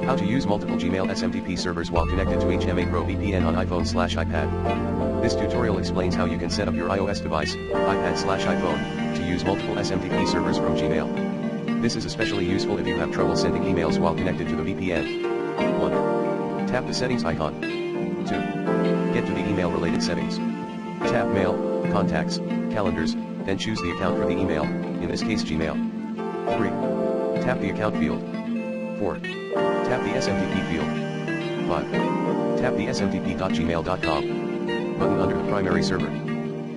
How to use multiple GMail SMTP servers while connected to HMA PRO VPN on iPhone/iPad. This tutorial explains how you can set up your iOS device, iPad/iPhone, to use multiple SMTP servers from Gmail. This is especially useful if you have trouble sending emails while connected to the VPN. 1. Tap the settings icon. 2. Get to the email-related settings. Tap Mail, Contacts, Calendars, then choose the account for the email, in this case Gmail. 3. Tap the account field. 4. Tap the SMTP field. 5. Tap the smtp.gmail.com button under the primary server.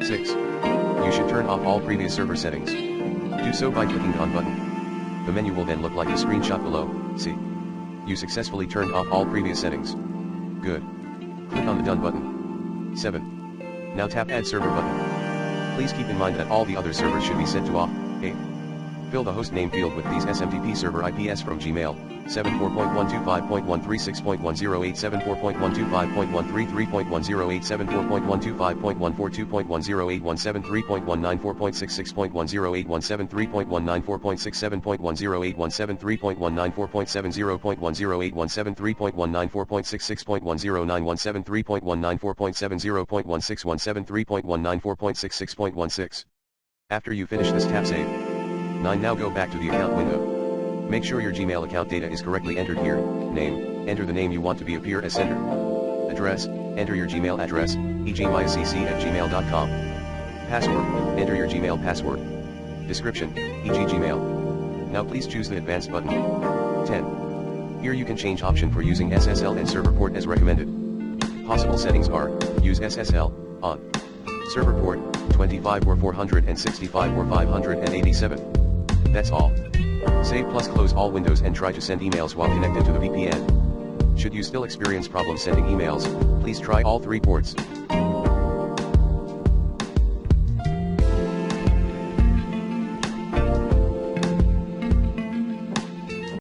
6. You should turn off all previous server settings. Do so by clicking the On button. The menu will then look like the screenshot below. See. You successfully turned off all previous settings. Good. Click on the Done button. 7. Now tap Add Server button. Please keep in mind that all the other servers should be set to off. 8. Fill the host name field with these SMTP server IPs from Gmail, 74.125.136.108, 74.125.133.108, 74.125.142.108, 173.194.66.108, 173.194.67.108, 173.194.70.108, 173.194.66.109, 173.194.70.16, 173.194.66.16. After you finish this, tap Save. 9. Now go back to the account window. Make sure your Gmail account data is correctly entered here. Name, enter the name you want to be appear as sender. Address, enter your Gmail address, e.g. mycc@gmail.com. Password, enter your Gmail password. Description, e.g. Gmail. Now please choose the Advanced button. 10. Here you can change option for using SSL and server port as recommended. Possible settings are, use SSL, on. Server port, 25 or 465 or 587. That's all. Save plus close all windows and try to send emails while connected to the VPN. Should you still experience problems sending emails, please try all 3 ports.